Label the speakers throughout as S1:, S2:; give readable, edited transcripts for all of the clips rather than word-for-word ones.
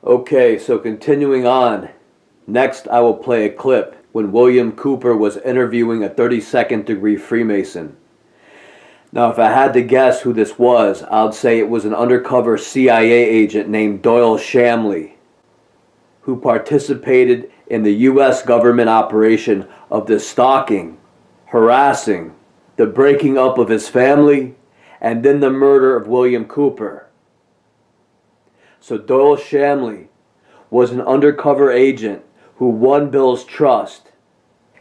S1: Okay, so continuing on. Next, I will play a clip when William Cooper was interviewing a 32nd degree Freemason. Now, if I had to guess who this was, I'd say it was an undercover CIA agent named Doyle Shamley, who participated in the U.S. government operation of the stalking, harassing, the breaking up of his family, and then the murder of William Cooper. So Doyle Shamley was an undercover agent who won Bill's trust,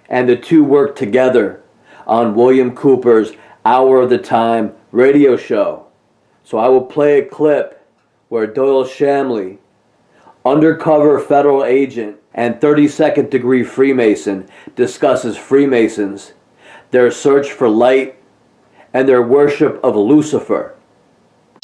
S1: and the two worked together on William Cooper's Hour of the Time radio show. So I will play a clip where Doyle Shamley, undercover federal agent and 32nd degree Freemason, discusses Freemasons, their search for light, and their worship of Lucifer.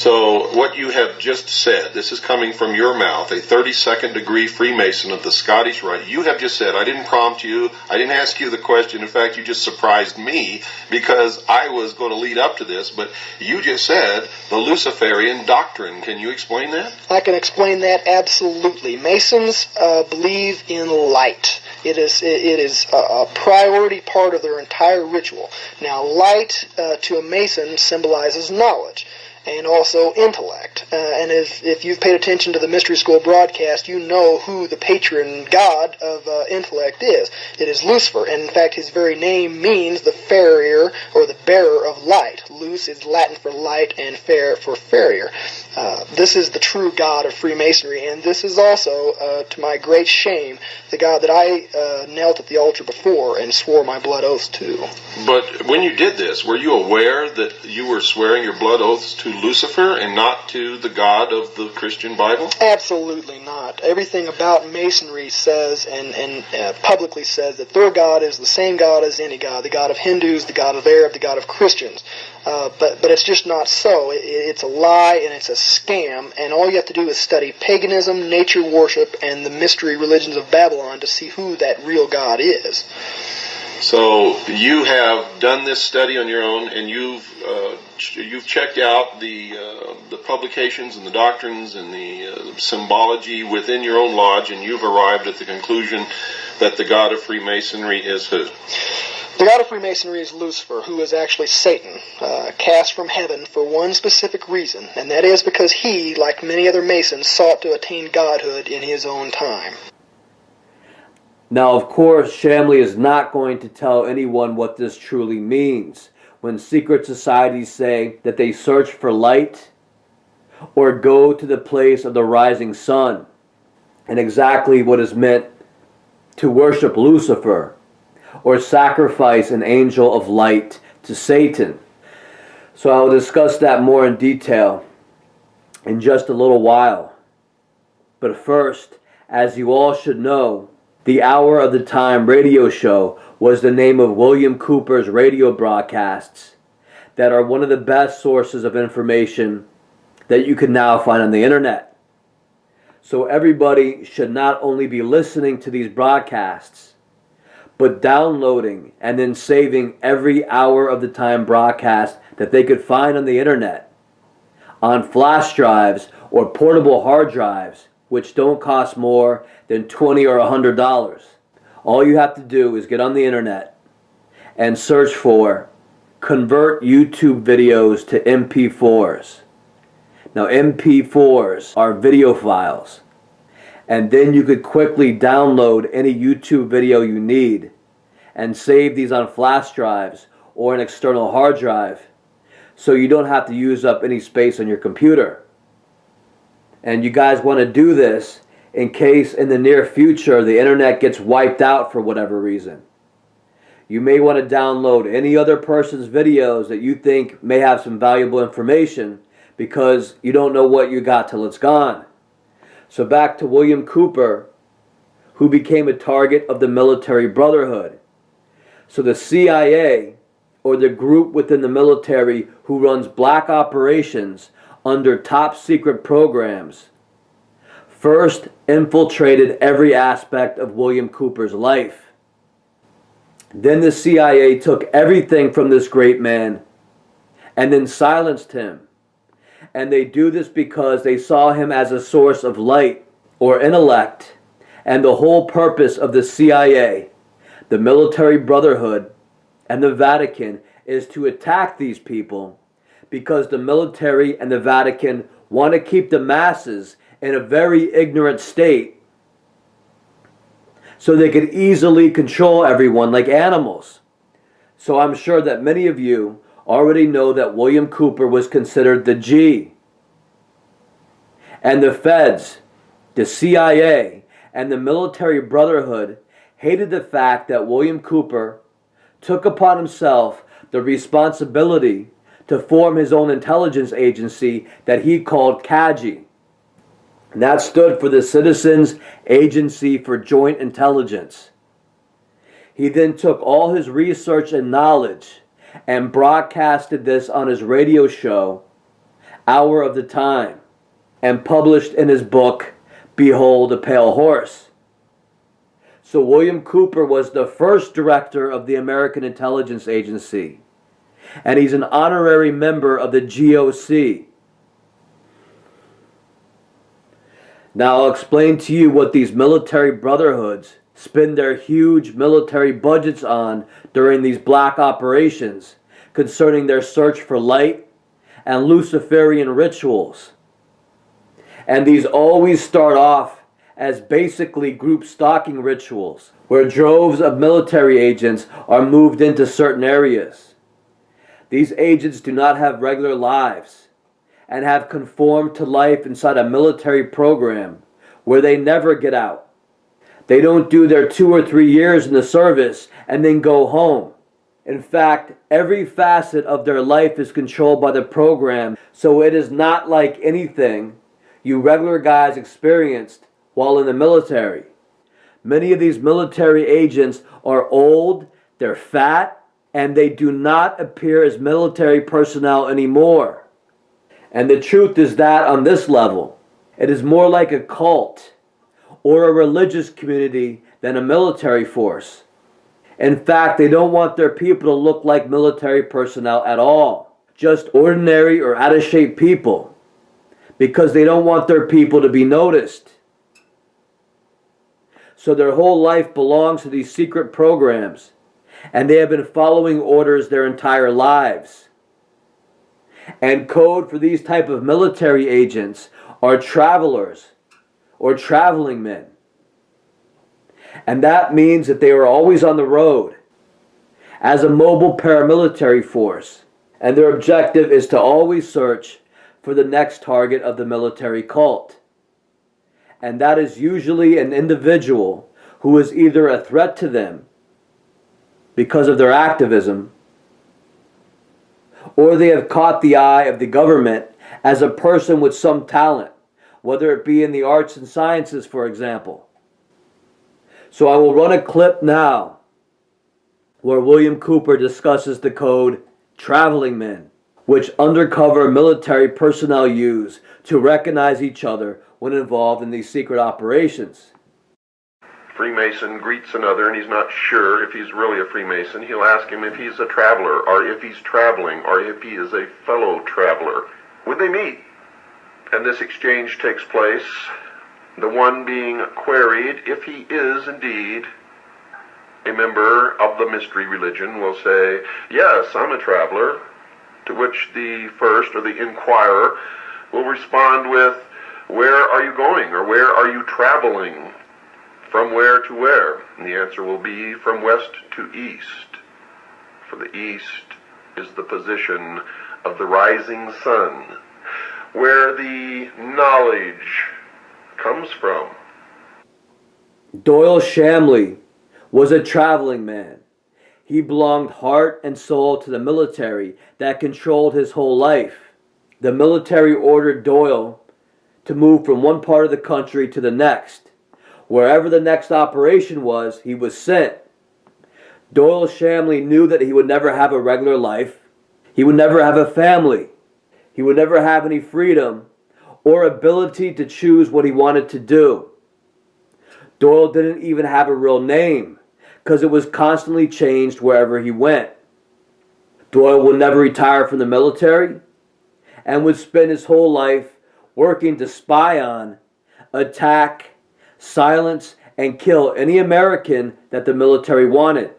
S2: So what you have just said, this is coming from your mouth, a 32nd degree Freemason of the Scottish Rite. You have just said, I didn't prompt you, I didn't ask you the question. In fact, you just surprised me because I was going to lead up to this, but you just said the Luciferian doctrine. Can you explain that?
S3: I can explain that absolutely. Masons believe in light. It is a priority part of their entire ritual. Now, light to a Mason symbolizes knowledge and also intellect. And if you've paid attention to the Mystery School broadcast, you know who the patron god of intellect is. It is Lucifer, and in fact his very name means the farrier or the bearer of light. Luce is Latin for light and fair for farrier. This is the true god of Freemasonry, and this is also, to my great shame, the god that I knelt at the altar before and swore my blood oaths to.
S2: But when you did this, were you aware that you were swearing your blood oaths to Lucifer and not to the God of the Christian Bible?
S3: Absolutely not. Everything about Masonry says and publicly says that their God is the same God as any God, the God of Hindus, the God of Arab, the God of Christians. But it's just not so. It's a lie and it's a scam, and all you have to do is study paganism, nature worship, and the mystery religions of Babylon to see who that real God is.
S2: So you have done this study on your own, and you've checked out the publications and the doctrines and the symbology within your own lodge, and you've arrived at the conclusion that the God of Freemasonry is who?
S3: The God of Freemasonry is Lucifer, who is actually Satan, cast from heaven for one specific reason, and that is because he, like many other Masons, sought to attain godhood in his own time.
S1: Now, of course, Shamley is not going to tell anyone what this truly means when secret societies say that they search for light or go to the place of the rising sun, and exactly what is meant to worship Lucifer or sacrifice an angel of light to Satan. So I will discuss that more in detail in just a little while. But first, as you all should know, the Hour of the Time radio show was the name of William Cooper's radio broadcasts that are one of the best sources of information that you can now find on the internet. So everybody should not only be listening to these broadcasts, but downloading and then saving every Hour of the Time broadcast that they could find on the internet on flash drives or portable hard drives, which don't cost more than $20 or $100. All you have to do is get on the internet and search for convert YouTube videos to MP4s. Now, MP4s are video files, and then you could quickly download any YouTube video you need and save these on flash drives or an external hard drive so you don't have to use up any space on your computer. And you guys want to do this in case in the near future the internet gets wiped out for whatever reason. You may want to download any other person's videos that you think may have some valuable information because you don't know what you got till it's gone. So back to William Cooper, who became a target of the military brotherhood. So the CIA, or the group within the military who runs black operations under top secret programs, first infiltrated every aspect of William Cooper's life. Then the CIA took everything from this great man and then silenced him. And they do this because they saw him as a source of light or intellect, and the whole purpose of the CIA, the military brotherhood, and the Vatican is to attack these people because the military and the Vatican want to keep the masses in a very ignorant state so they can easily control everyone like animals. So I'm sure that many of you already know that William Cooper was considered the G. And the feds, the CIA, and the military brotherhood hated the fact that William Cooper took upon himself the responsibility to form his own intelligence agency that he called CAGI. And that stood for the Citizens Agency for Joint Intelligence. He then took all his research and knowledge and broadcasted this on his radio show, Hour of the Time, and published in his book, Behold a Pale Horse. So William Cooper was the first director of the American Intelligence Agency, and he's an honorary member of the GOC. Now I'll explain to you what these military brotherhoods spend their huge military budgets on during these black operations concerning their search for light and Luciferian rituals. And these always start off as basically group stalking rituals, where droves of military agents are moved into certain areas. These agents do not have regular lives and have conformed to life inside a military program where they never get out. They don't do their 2 or 3 years in the service and then go home. In fact, every facet of their life is controlled by the program, so it is not like anything you regular guys experienced while in the military. Many of these military agents are old, they're fat, and they do not appear as military personnel anymore. And the truth is that on this level, it is more like a cult or a religious community than a military force. In fact, they don't want their people to look like military personnel at all, just ordinary or out-of-shape people, because they don't want their people to be noticed. So their whole life belongs to these secret programs, and they have been following orders their entire lives. And code for these type of military agents are travelers or traveling men. And that means that they are always on the road as a mobile paramilitary force, and their objective is to always search for the next target of the military cult. And that is usually an individual who is either a threat to them because of their activism, or they have caught the eye of the government as a person with some talent, whether it be in the arts and sciences, for example. So I will run a clip now where William Cooper discusses the code traveling men, which undercover military personnel use to recognize each other when involved in these secret operations.
S2: Freemason greets another and he's not sure if he's really a Freemason. He'll ask him if he's a traveler, or if he's traveling, or if he is a fellow traveler. Would they meet? And this exchange takes place. The one being queried, if he is indeed a member of the mystery religion, will say, yes, I'm a traveler. To which the first, or the inquirer, will respond with, where are you going, or where are you traveling? From where to where? And the answer will be from west to east. For the east is the position of the rising sun, where the knowledge comes from.
S1: Doyle Shamley was a traveling man. He belonged heart and soul to the military that controlled his whole life. The military ordered Doyle to move from one part of the country to the next. Wherever the next operation was, he was sent. Doyle Shamley knew that he would never have a regular life. He would never have a family. He would never have any freedom or ability to choose what he wanted to do. Doyle didn't even have a real name because it was constantly changed wherever he went. Doyle would never retire from the military and would spend his whole life working to spy on, attack, silence, and kill any American that the military wanted.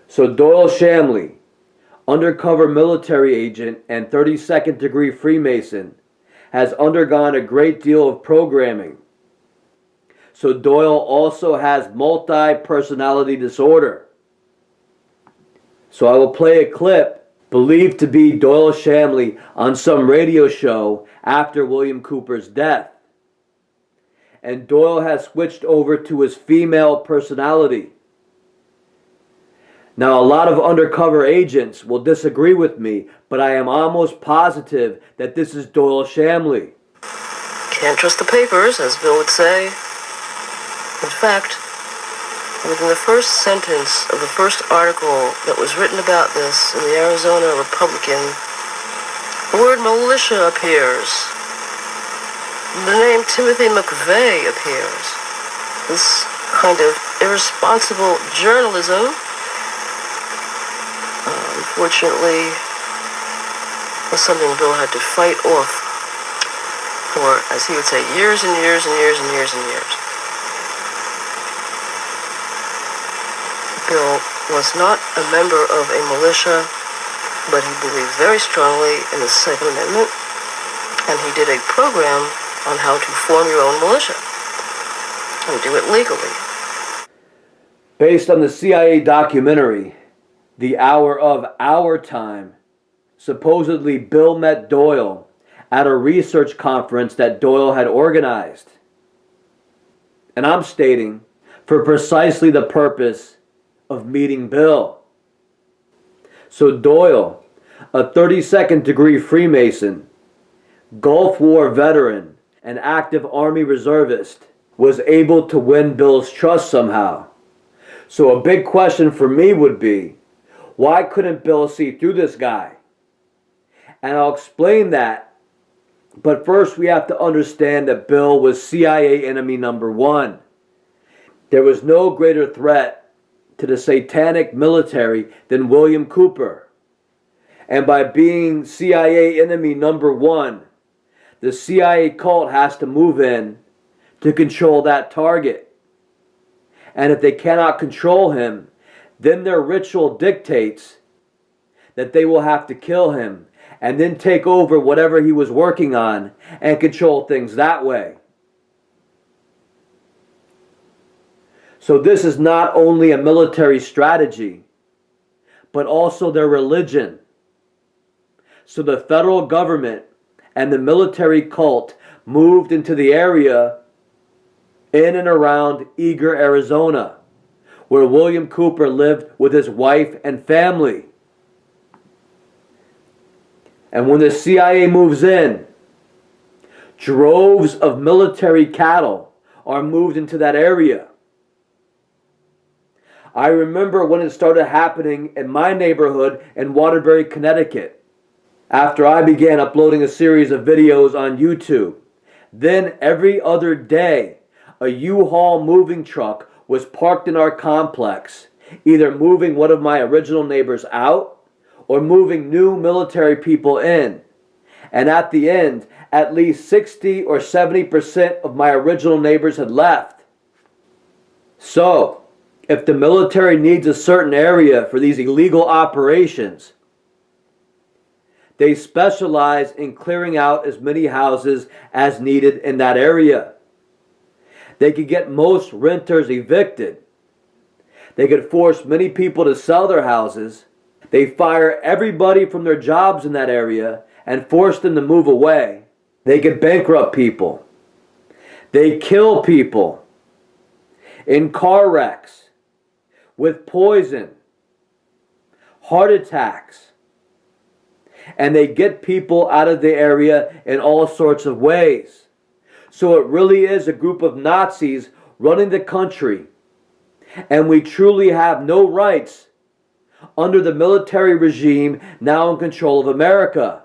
S1: So Doyle Shamley, undercover military agent and 32nd degree Freemason, has undergone a great deal of programming. So Doyle also has multi-personality disorder. So I will play a clip believed to be Doyle Shamley on some radio show after William Cooper's death. And Doyle has switched over to his female personality. Now, a lot of undercover agents will disagree with me, but I am almost positive that this is Doyle Shamley.
S4: Can't trust the papers, as Bill would say. In fact, within the first sentence of the first article that was written about this in the Arizona Republican, the word militia appears. The name Timothy McVeigh appears. This kind of irresponsible journalism, unfortunately, was something Bill had to fight off for, as he would say, years and years and years and years and years. Bill was not a member of a militia, but he believed very strongly in the Second Amendment, and he did a program on how to form your own militia and do it legally.
S1: Based on the CIA documentary, The Hour of Our Time, supposedly Bill met Doyle at a research conference that Doyle had organized. And I'm stating, for precisely the purpose of meeting Bill. So Doyle, a 32nd degree Freemason, Gulf War veteran, and active Army reservist, was able to win Bill's trust somehow. So a big question for me would be, why couldn't Bill see through this guy? And I'll explain that, but first we have to understand that Bill was CIA enemy number one. There was no greater threat to the satanic military than William Cooper. And by being CIA enemy number one, the CIA cult has to move in to control that target. And if they cannot control him, then their ritual dictates that they will have to kill him and then take over whatever he was working on and control things that way. So this is not only a military strategy, but also their religion. So the federal government and the military cult moved into the area in and around Eager, Arizona, where William Cooper lived with his wife and family. And when the CIA moves in, droves of military cattle are moved into that area. I remember when it started happening in my neighborhood in Waterbury, Connecticut, after I began uploading a series of videos on YouTube. Then every other day, a U-Haul moving truck was parked in our complex, either moving one of my original neighbors out or moving new military people in. And at the end, at least 60 or 70% of my original neighbors had left. So, if the military needs a certain area for these illegal operations, they specialize in clearing out as many houses as needed in that area. They could get most renters evicted. They could force many people to sell their houses. They fire everybody from their jobs in that area and force them to move away. They could bankrupt people. They kill people in car wrecks, with poison, heart attacks. And they get people out of the area in all sorts of ways. So it really is a group of Nazis running the country. And we truly have no rights under the military regime now in control of America.